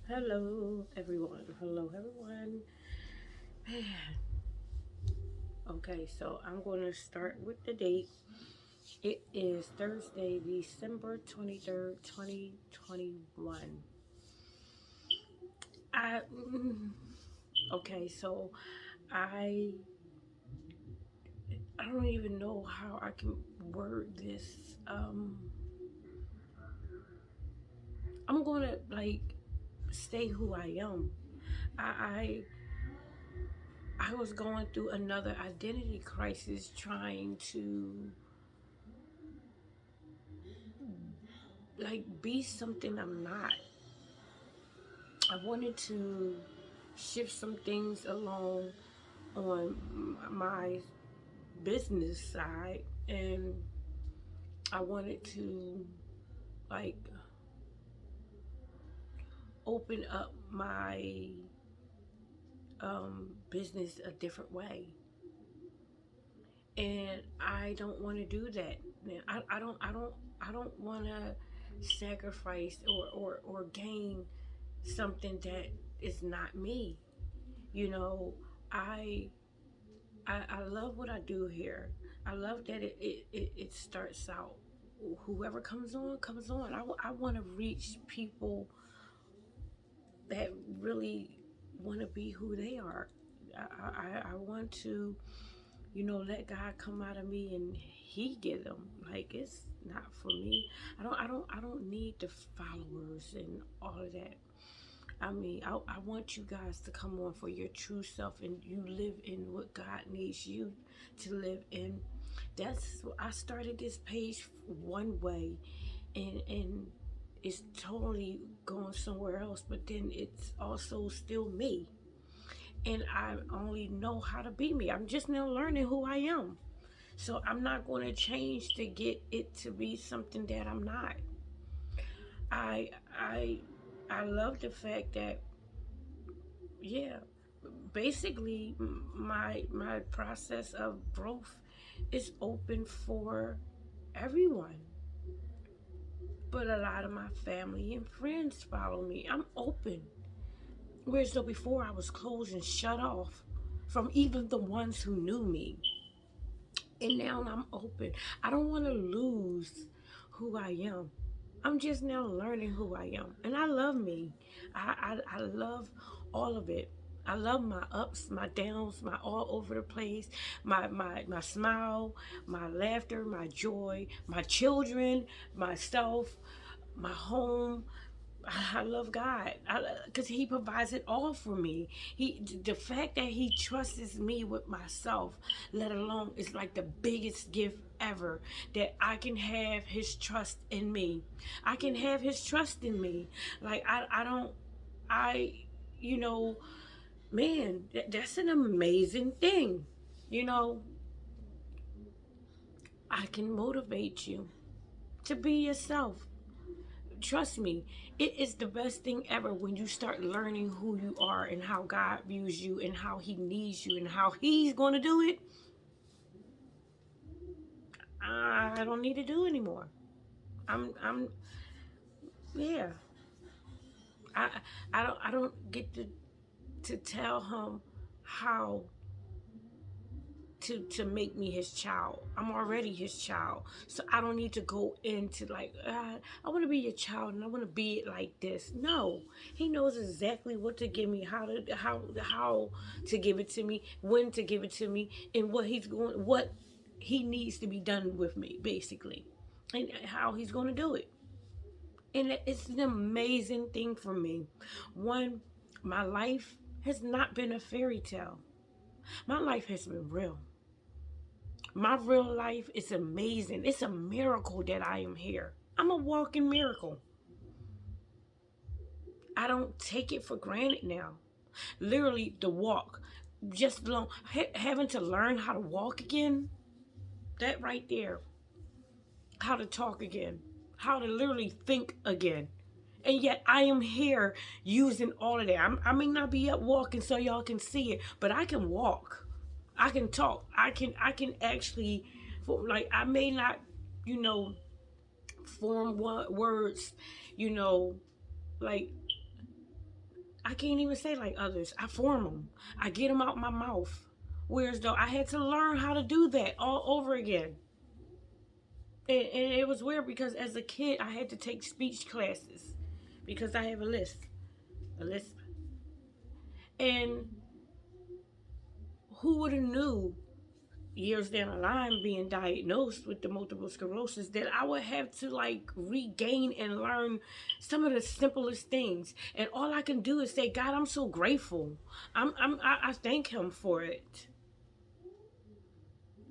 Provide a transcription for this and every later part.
Hello, everyone. Hello, everyone. Man. Okay, so I'm going to start with the date. It is Thursday, December 23rd, 2021. I, mm, okay, so I, I don't even know how I can word this. I'm going to stay who I am. I, I was going through another identity crisis trying to be something I'm not. I wanted to shift some things along on my business side, and I wanted to like open up my business a different way, and I don't want to do that. I don't want to sacrifice or gain something that is not me. You know, I I love what I do here. I love that it starts out. Whoever comes on, comes on. I want to reach people that really want to be who they are. I want to, let God come out of me and He get them. Like it's not for me. I don't need the followers and all of that. I mean, I want you guys to come on for your true self and you live in what God needs you to live in. I started this page one way, and it's totally going somewhere else, but then it's also still me. And I only know how to be me. I'm just now learning who I am. So I'm not going to change to get it to be something that I'm not. I I I love the fact that, yeah, basically my process of growth is open for everyone, but a lot of my family and friends follow me. I'm open, whereas though before I was closed and shut off from even the ones who knew me, and now I'm open. I don't want to lose who I am. I'm just now learning who I am, and I love me. I love all of it. I love my ups, my downs, my all over the place, my smile, my laughter, my joy, my children, myself, my home. I love God because He provides it all for me. The fact that He trusts me with myself, let alone, is like the biggest gift ever, that I can have His trust in me. I can have His trust in me. Like I don't, I, you know, man, that's an amazing thing. You know, I can motivate you to be yourself. Trust me, it is the best thing ever when you start learning who you are and how God views you and how He needs you and how He's going to do it. I don't need to do anymore. I'm, yeah. I, I don't get to tell Him how to make me His child. I'm already His child, so I don't need to go into I want to be your child and I want to be it like this. No, He knows exactly what to give me, how to give it to me, when to give it to me, and what He needs to be done with me, basically, and how He's going to do it. And it's an amazing thing for me. One, my life has not been a fairy tale. My life has been real. My real life is amazing. It's a miracle that I am here. I'm a walking miracle. I don't take it for granted now. Literally, the walk, just long, having to learn how to walk again, that right there, how to talk again, how to literally think again. And yet I am here using all of that. I may not be up walking so y'all can see it, but I can walk. I can talk. I can actually, I may not, you know, form words, you know, like I can't even say like others. I form them. I get them out my mouth. Whereas though I had to learn how to do that all over again. And it was weird because as a kid, I had to take speech classes because I have a list. A list. And who would have knew years down the line being diagnosed with the multiple sclerosis that I would have to like regain and learn some of the simplest things. And all I can do is say, God, I'm so grateful. I thank him for it.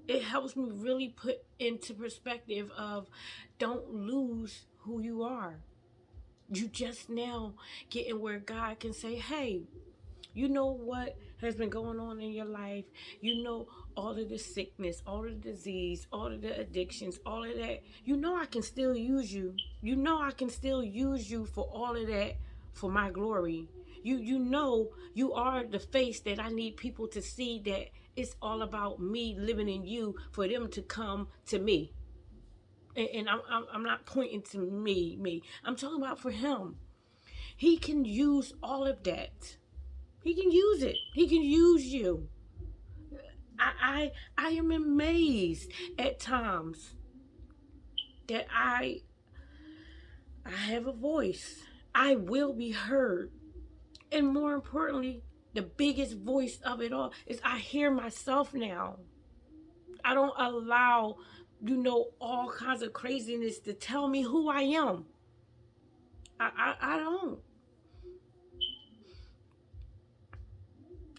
It helps me really put into perspective of don't lose who you are. You just now getting where God can say, hey, you know what has been going on in your life. You know all of the sickness, all of the disease, all of the addictions, all of that. You know I can still use you. You know I can still use you for all of that for my glory. You know you are the face that I need people to see that it's all about me living in you for them to come to me. And I'm not pointing to me. I'm talking about for him. He can use all of that. He can use it. He can use you. I am amazed at times that I have a voice. I will be heard. And more importantly, the biggest voice of it all is I hear myself now. I don't allow, all kinds of craziness to tell me who I am. I don't.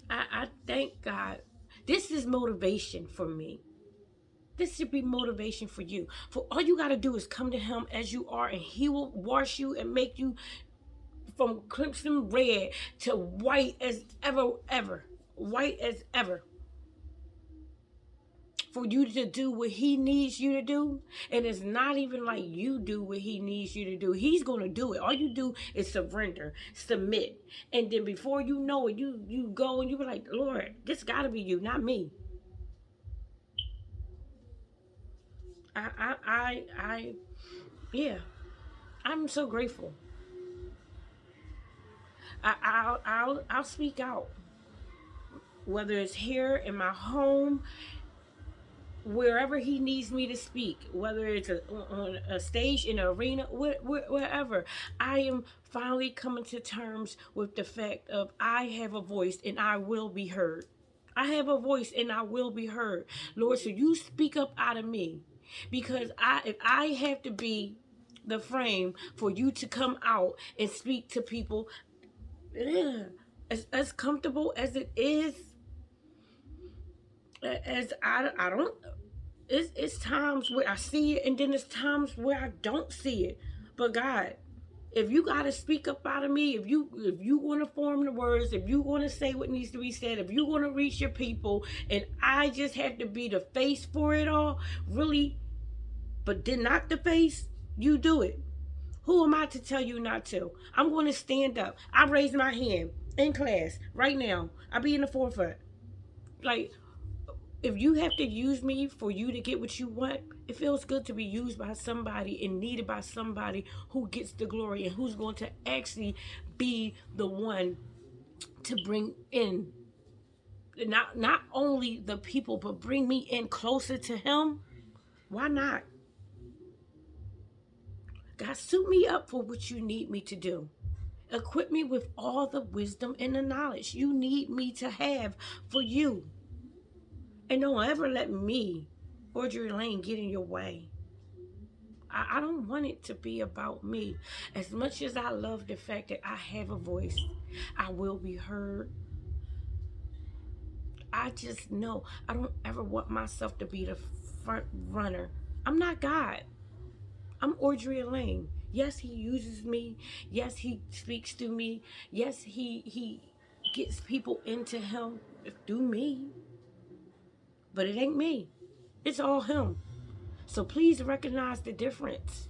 I thank God. This is motivation for me. This should be motivation for you. For all you got to do is come to him as you are, and he will wash you and make you from crimson red to white as ever. White as ever. For you to do what he needs you to do. And it's not even like you do what he needs you to do. He's going to do it. All you do is surrender, submit. And then before you know it, you go and you be like, Lord, this got to be you, not me. Yeah, I'm so grateful. I'll speak out, whether it's here in my home, wherever he needs me to speak, whether it's on a stage, in an arena, wherever. I am finally coming to terms with the fact of I have a voice and I will be heard. I have a voice and I will be heard. Lord, so you speak up out of me. Because if I have to be the frame for you to come out and speak to people, as comfortable as it is, as I don't, it's times where I see it and then it's times where I don't see it. But God, if you got to speak up out of me, if you want to form the words, if you want to say what needs to be said, if you want to reach your people, and I just have to be the face for it all, really, but then not the face, you do it. Who am I to tell you not to? I'm going to stand up. I raise my hand in class right now. I'll be in the forefront. Like, if you have to use me for you to get what you want, it feels good to be used by somebody and needed by somebody who gets the glory and who's going to actually be the one to bring in not only the people, but bring me in closer to him. Why not? God, suit me up for what you need me to do. Equip me with all the wisdom and the knowledge you need me to have for you. And don't ever let me, Audrey Lane, get in your way. I don't want it to be about me. As much as I love the fact that I have a voice, I will be heard. I just know I don't ever want myself to be the front runner. I'm not God. I'm Audrey Lane. Yes, he uses me. Yes, he speaks to me. Yes, he gets people into him through me. But it ain't me. It's all him. So please recognize the difference.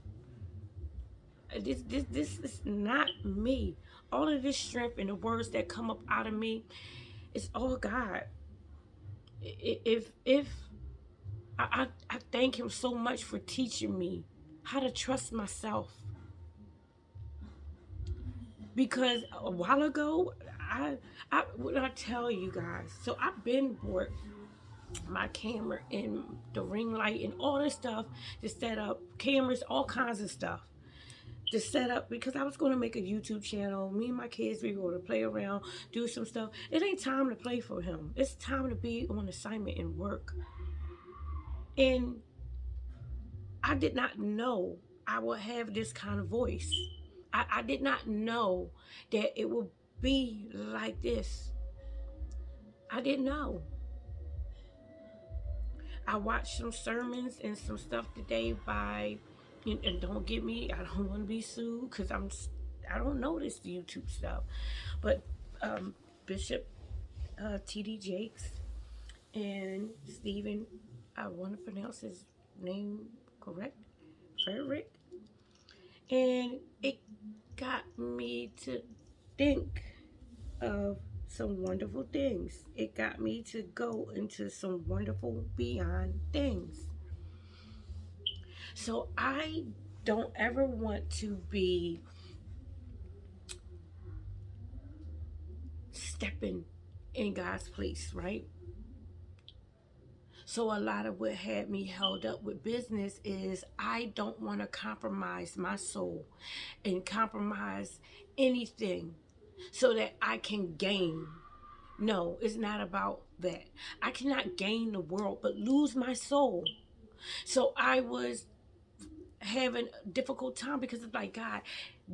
This is not me. All of this strength and the words that come up out of me, it's all God. If I thank him so much for teaching me how to trust myself. Because a while ago, what I tell you guys, so I've been bought my camera and the ring light and all this stuff to set up cameras, all kinds of stuff to set up because I was going to make a YouTube channel. Me and my kids, we were going to play around, do some stuff. It ain't time to play for him. It's time to be on assignment and work. And I did not know I would have this kind of voice. I did not know that it would be like this. I didn't know. I watched some sermons and some stuff today by, and don't get me, I don't want to be sued because I don't know this YouTube stuff, but Bishop T.D. Jakes and Stephen, I want to pronounce his name correct, Frederick, and it got me to think of some wonderful things. It got me to go into some wonderful beyond things. So I don't ever want to be stepping in God's place, right? So a lot of what had me held up with business is I don't want to compromise my soul and compromise anything so that I can gain. No, it's not about that. I cannot gain the world but lose my soul. So I was having a difficult time because it's like, God,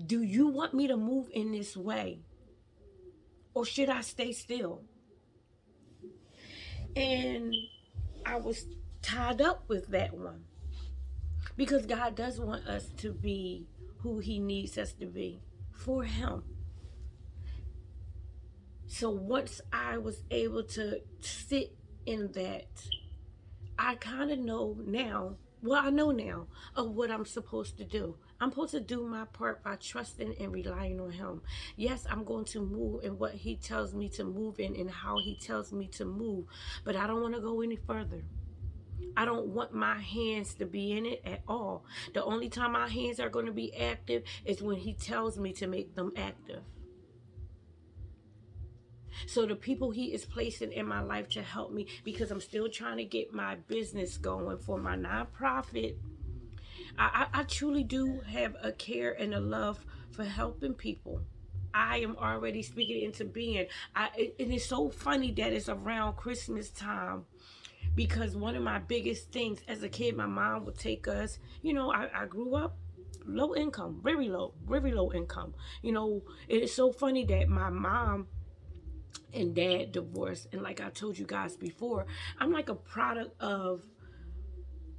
do you want me to move in this way? Or should I stay still? And I was tied up with that one. Because God does want us to be who he needs us to be for him. So once I was able to sit in that, I kind of know now, I know now of what I'm supposed to do. I'm supposed to do my part by trusting and relying on him. Yes, I'm going to move in what he tells me to move in and how he tells me to move, but I don't want to go any further. I don't want my hands to be in it at all. The only time my hands are going to be active is when he tells me to make them active. So the people he is placing in my life to help me, because I'm still trying to get my business going for my nonprofit, I truly do have a care and a love for helping people. I am already speaking into being. It is so funny that it's around Christmas time, because one of my biggest things as a kid, my mom would take us, I grew up low income, very low income. It's so funny that my mom and dad divorced, and like I told you guys before, I'm like a product of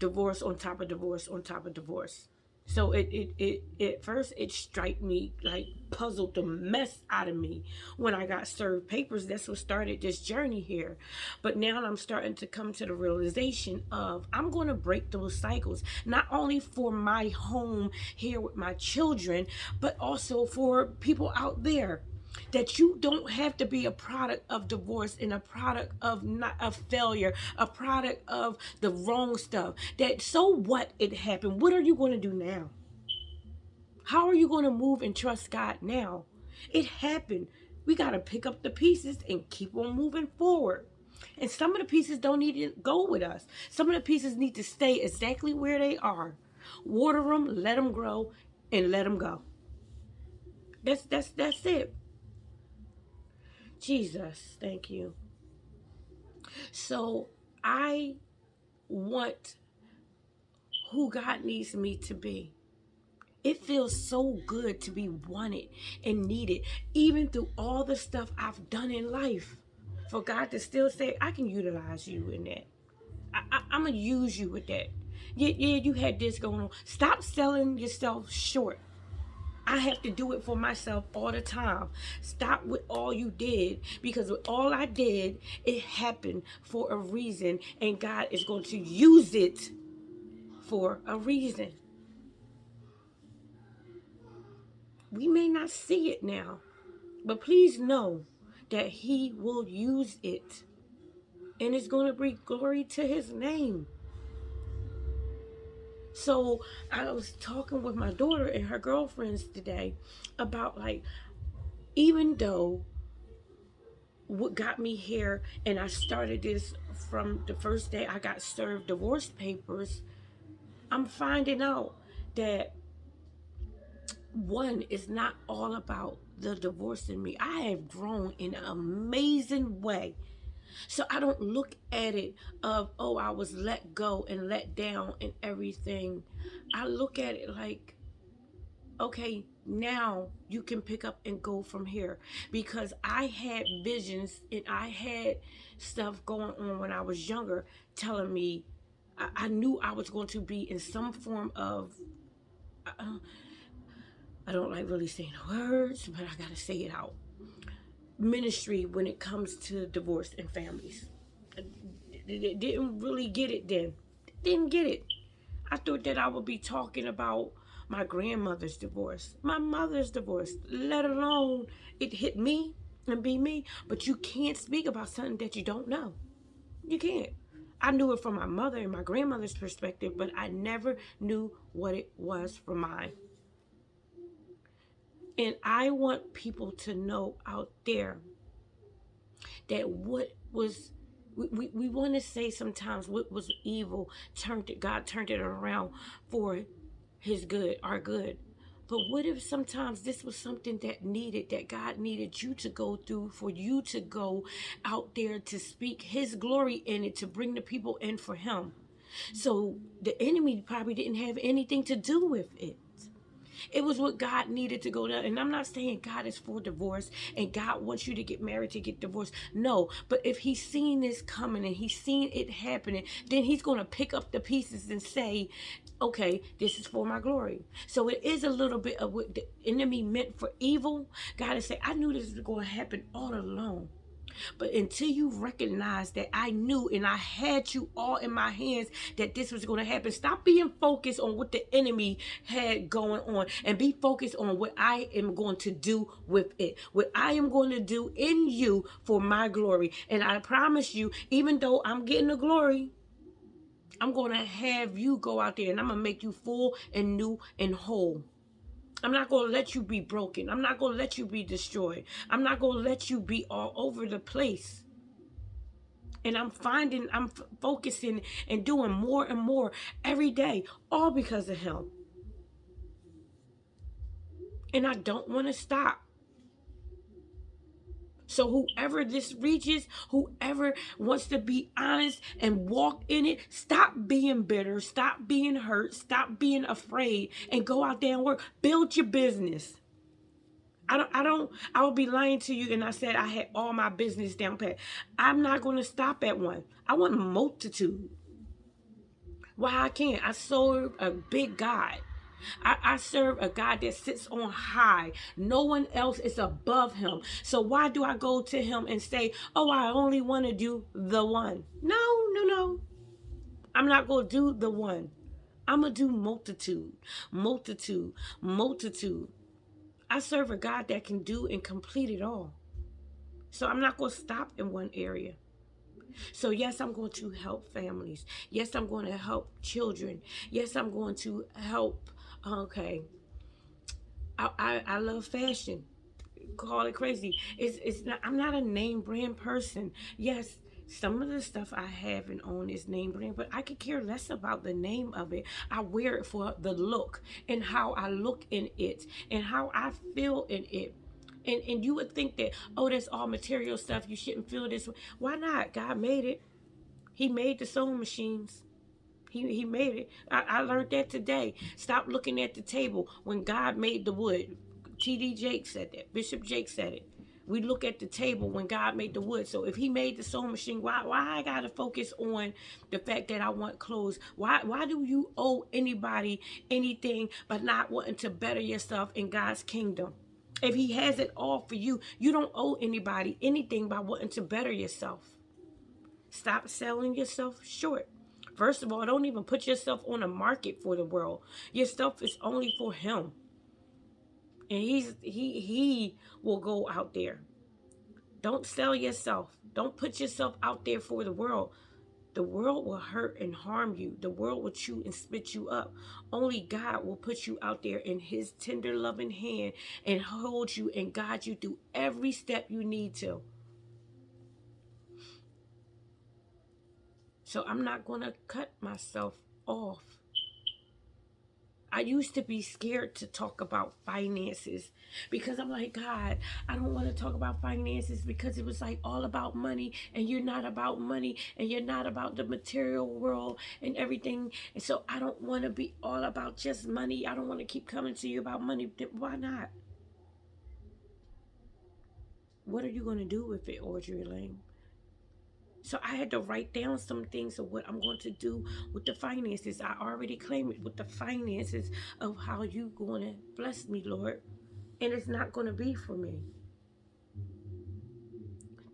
divorce on top of divorce on top of divorce. So it at first it struck me, like puzzled the mess out of me when I got served papers. That's what started this journey here. But now I'm starting to come to the realization of I'm going to break those cycles, not only for my home here with my children, but also for people out there. That you don't have to be a product of divorce and a product of not of failure, a product of the wrong stuff. That so what it happened? What are you going to do now? How are you going to move and trust God now? It happened. We got to pick up the pieces and keep on moving forward. And some of the pieces don't need to go with us. Some of the pieces need to stay exactly where they are. Water them, let them grow, and let them go. That's it. Jesus, thank you. So I want who God needs me to be. It feels so good to be wanted and needed, even through all the stuff I've done in life. For God to still say, I can utilize you in that. I'm going to use you with that. Yeah, you had this going on. Stop selling yourself short. I have to do it for myself all the time. Stop with all you did, because with all I did, it happened for a reason, and God is going to use it for a reason. We may not see it now, but please know that he will use it, and it's going to bring glory to his name. So I was talking with my daughter and her girlfriends today about, like, Even though what got me here, and I started this from the first day I got served divorce papers, I'm finding out that one is not all about the divorce in me. I have grown in an amazing way. So I don't look at it of, oh, I was let go and let down and everything. I look at it like, okay, now you can pick up and go from here. Because I had visions and I had stuff going on when I was younger telling me I knew I was going to be in some form of, uh, I don't like really saying words, but I got to say it out, ministry when it comes to divorce and families. Didn't really get it then. Didn't get it. I thought that I would be talking about my grandmother's divorce, my mother's divorce, let alone it hit me and be me. But you can't speak about something that you don't know. You can't. I knew it from my mother and my grandmother's perspective, but I never knew what it was from mine. And I want people to know out there that what was, we want to say sometimes what was evil God turned it around for his good, our good. But what if sometimes this was something that God needed you to go through, for you to go out there to speak his glory in it, to bring the people in for him? So the enemy probably didn't have anything to do with it. It was what God needed to go down. And I'm not saying God is for divorce and God wants you to get married to get divorced. No, but if he's seen this coming and he's seen it happening, then he's going to pick up the pieces and say, okay, this is for my glory. So it is a little bit of what the enemy meant for evil. God is saying, I knew this was going to happen all along. But until you recognize that I knew and I had you all in my hands that this was going to happen, stop being focused on what the enemy had going on and be focused on what I am going to do with it, what I am going to do in you for my glory. And I promise you, even though I'm getting the glory, I'm going to have you go out there and I'm going to make you full and new and whole. I'm not going to let you be broken. I'm not going to let you be destroyed. I'm not going to let you be all over the place. And I'm focusing and doing more and more every day, all because of him. And I don't want to stop. So whoever this reaches, whoever wants to be honest and walk in it, stop being bitter, stop being hurt, stop being afraid, and go out there and work. Build your business. I would be lying to you and I said I had all my business down pat. I'm not going to stop at one. I want a multitude. Why I can't? I serve a big God. I serve a God that sits on high. No one else is above him. So why do I go to him and say, oh, I only want to do the one? No. I'm not going to do the one. I'm going to do multitude. I serve a God that can do and complete it all. So I'm not going to stop in one area. So yes, I'm going to help families. Yes, I'm going to help children. Yes, I'm going to help. Okay, I love fashion. Call it crazy. It's not. I'm not a name brand person. Yes, some of the stuff I have and own is name brand, but I could care less about the name of it. I wear it for the look and how I look in it and how I feel in it. And you would think that, oh, that's all material stuff. You shouldn't feel this way. Why not? God made it. He made the sewing machines. He made it. I learned that today. Stop looking at the table when God made the wood. T.D. Jakes said that. Bishop Jakes said it. We look at the table when God made the wood. So if he made the sewing machine, why I gotta focus on the fact that I want clothes? Why do you owe anybody anything but not wanting to better yourself in God's kingdom? If he has it all for you, you don't owe anybody anything by wanting to better yourself. Stop selling yourself short. First of all, don't even put yourself on the market for the world. Your stuff is only for him. And he will go out there. Don't sell yourself. Don't put yourself out there for the world. The world will hurt and harm you. The world will chew and spit you up. Only God will put you out there in his tender, loving hand and hold you and guide you through every step you need to. So I'm not going to cut myself off. I used to be scared to talk about finances because I'm like, God, I don't want to talk about finances because it was like all about money, and you're not about money, and you're not about the material world and everything. And so I don't want to be all about just money. I don't want to keep coming to you about money. Why not? What are you going to do with it, Audrey Elaine? So I had to write down some things of what I'm going to do with the finances. I already claimed it with the finances of how you going to bless me, Lord. And it's not going to be for me.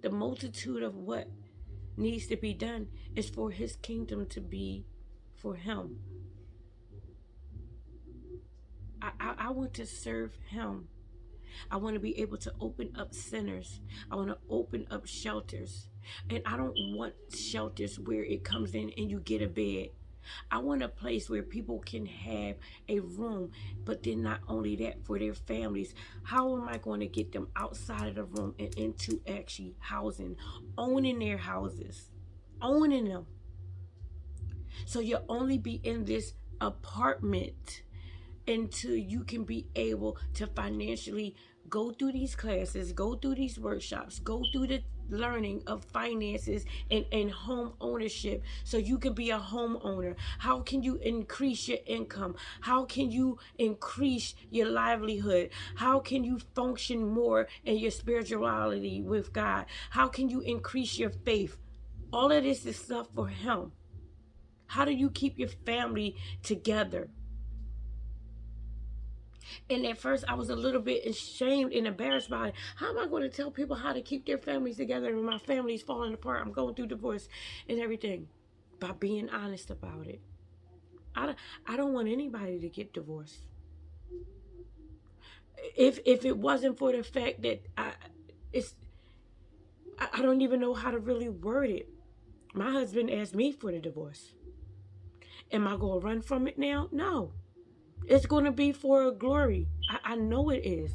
The multitude of what needs to be done is for his kingdom to be for him. I want to serve him. I want to be able to open up centers. I want to open up shelters. And I don't want shelters where it comes in and you get a bed. I want a place where people can have a room, but then not only that, for their families. How am I going to get them outside of the room and into actually housing, owning their houses, owning them? So you'll only be in this apartment until you can be able to financially go through these classes, go through these workshops, go through the learning of finances and home ownership, so you can be a homeowner. How can you increase your income? How can you increase your livelihood? How can you function more in your spirituality with God? How can you increase your faith? All of this is stuff for him. How do you keep your family together? And at first I was a little bit ashamed and embarrassed by it. How am I going to tell people how to keep their families together when my family's falling apart? I'm going through divorce and everything. By being honest about it. I don't want anybody to get divorced. If it wasn't for the fact that I don't even know how to really word it. My husband asked me for the divorce. Am I going to run from it now? No. It's going to be for glory. I know it is.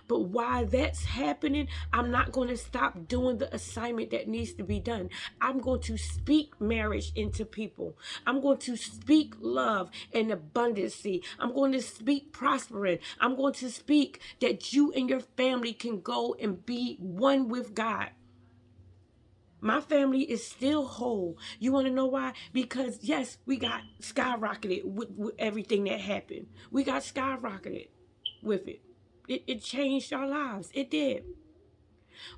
But while that's happening, I'm not going to stop doing the assignment that needs to be done. I'm going to speak marriage into people. I'm going to speak love and abundancy. I'm going to speak prospering. I'm going to speak that you and your family can go and be one with God. My family is still whole. You want to know why? Because, yes, we got skyrocketed with everything that happened. We got skyrocketed with it. It changed our lives. It did.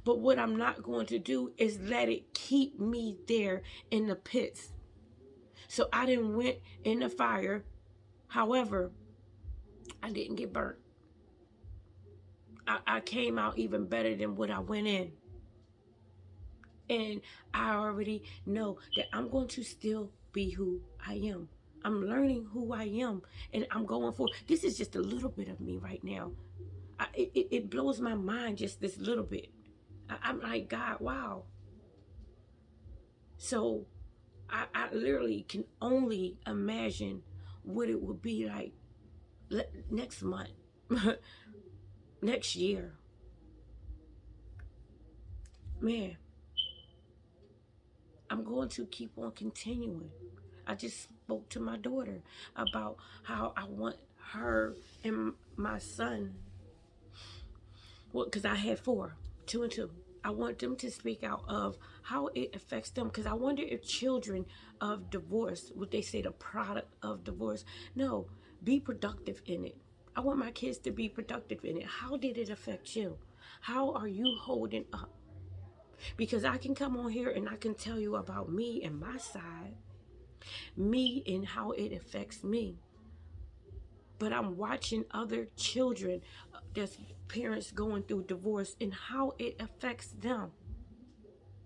But what I'm not going to do is let it keep me there in the pits. So I didn't went in the fire. However, I didn't get burnt. I came out even better than what I went in. And I already know that I'm going to still be who I am. I'm learning who I am. And I'm going for, this is just a little bit of me right now. It blows my mind just this little bit. I'm like, God, wow. So I literally can only imagine what it would be like next month, next year. Man, I'm going to keep on continuing. I just spoke to my daughter about how I want her and my son, well, because I had 4, 2 and 2. I want them to speak out of how it affects them, because I wonder if children of divorce, would they say the product of divorce? No, be productive in it. I want my kids to be productive in it. How did it affect you? How are you holding up? Because I can come on here and I can tell you about me and my side, me and how it affects me. But I'm watching other children, that's parents going through divorce, and how it affects them.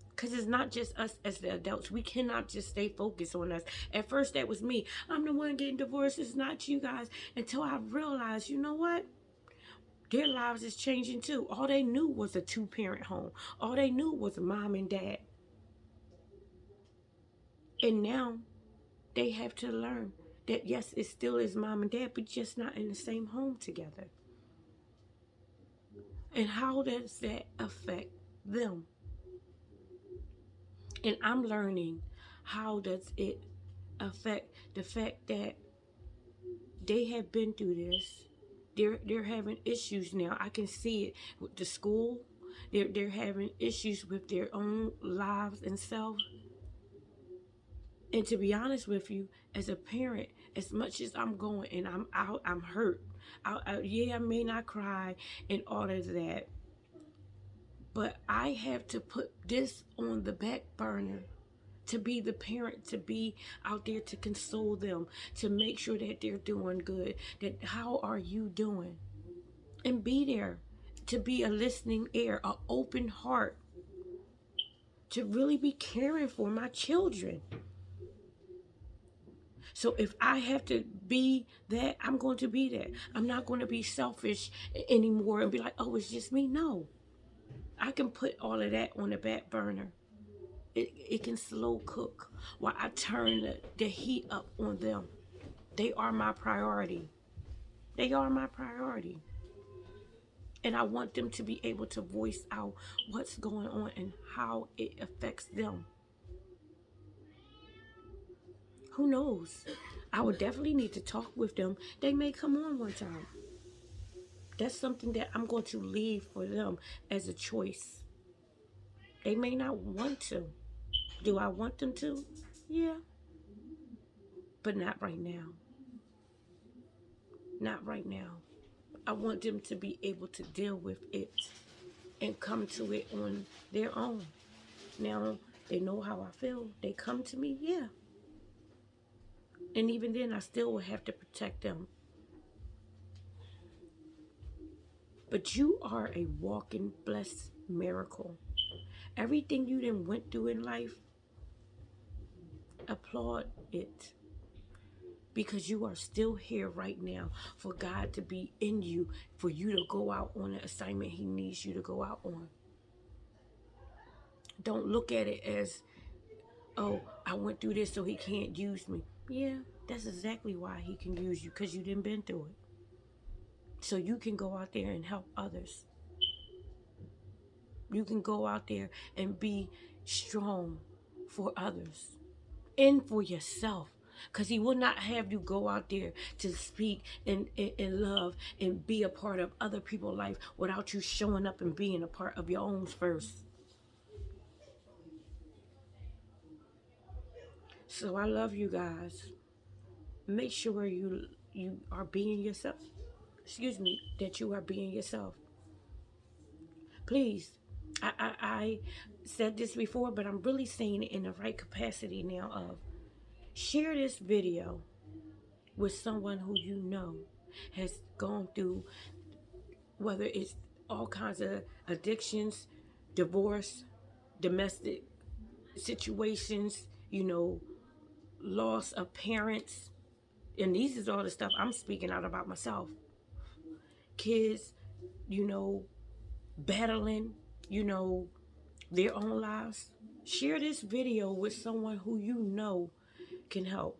Because it's not just us as the adults. We cannot just stay focused on us. At first, that was me. I'm the one getting divorced. It's not you guys. Until I realized, you know what? Their lives is changing too. All they knew was a 2-parent home. All they knew was mom and dad. And now they have to learn that yes, it still is mom and dad, but just not in the same home together. And how does that affect them? And I'm learning, how does it affect the fact that they have been through this. They're having issues now. I can see it with the school. They're having issues with their own lives and self. And to be honest with you, as a parent, as much as I'm going and I'm out, I'm hurt. Yeah, I may not cry and all of that, but I have to put this on the back burner, to be the parent, to be out there to console them, to make sure that they're doing good, that how are you doing? And be there, to be a listening ear, an open heart, to really be caring for my children. So if I have to be that, I'm going to be that. I'm not going to be selfish anymore and be like, oh, it's just me. No, I can put all of that on the back burner. It can slow cook while I turn the heat up on them. They are my priority. They are my priority. And I want them to be able to voice out what's going on and how it affects them. Who knows? I would definitely need to talk with them. They may come on one time. That's something that I'm going to leave for them as a choice. They may not want to. Do I want them to? Yeah. But not right now. Not right now. I want them to be able to deal with it and come to it on their own. Now, they know how I feel. They come to me, yeah. And even then, I still will have to protect them. But you are a walking blessed miracle. Everything you done went through in life, applaud it. Because you are still here right now, for God to be in you, for you to go out on the assignment He needs you to go out on. Don't look at it as, oh, I went through this so He can't use me. Yeah, that's exactly why He can use you, because you didn't been through it. So you can go out there and help others. You can go out there and be strong for others and for yourself. Because He will not have you go out there to speak and love and be a part of other people's life without you showing up and being a part of your own first. So I love you guys. Make sure you are being yourself. Excuse me, that you are being yourself. Please, I said this before, but I'm really saying it in the right capacity now of share this video with someone who you know has gone through, whether it's all kinds of addictions, divorce, domestic situations, loss of parents. And these is all the stuff I'm speaking out about myself. Kids, battling, their own lives. Share this video with someone who you know can help.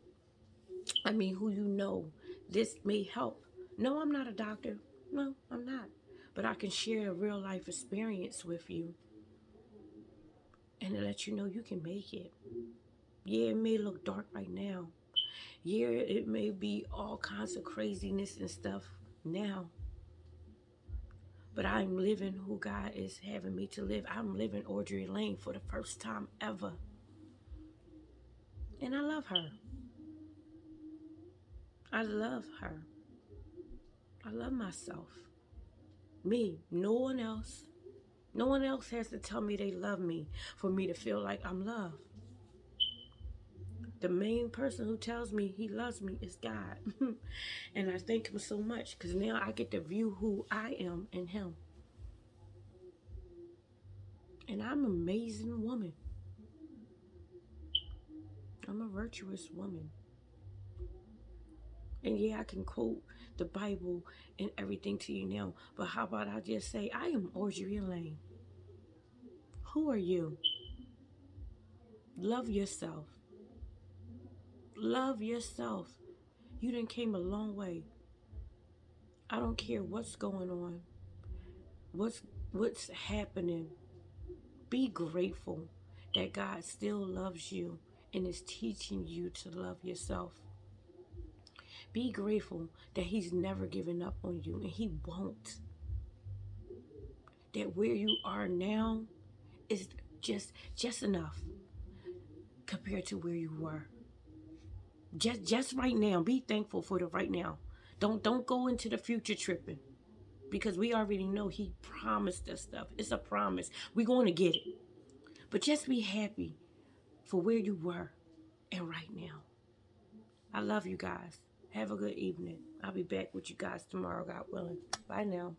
Who you know this may help. No, I'm not a doctor. No, I'm not. But I can share a real life experience with you and to let you know you can make it. Yeah, it may look dark right now. Yeah, it may be all kinds of craziness and stuff now. But I'm living who God is having me to live. I'm living Audrey Lane for the first time ever. And I love her. I love her. I love myself. Me, no one else. No one else has to tell me they love me for me to feel like I'm loved. The main person who tells me He loves me is God. And I thank Him so much, because now I get to view who I am in Him. And I'm an amazing woman. I'm a virtuous woman. And yeah, I can quote the Bible and everything to you now. But how about I just say, I am Audrey Lane. Who are you? Love yourself. Love yourself. You done came a long way. I don't care what's going on, what's what's happening. Be grateful that God still loves you and is teaching you to love yourself. Be grateful that He's never given up on you, and He won't. That where you are now is just enough compared to where you were. Just right now. Be thankful for the right now. Don't go into the future tripping, because we already know He promised us stuff. It's a promise. We're going to get it. But just be happy for where you were and right now. I love you guys. Have a good evening. I'll be back with you guys tomorrow, God willing. Bye now.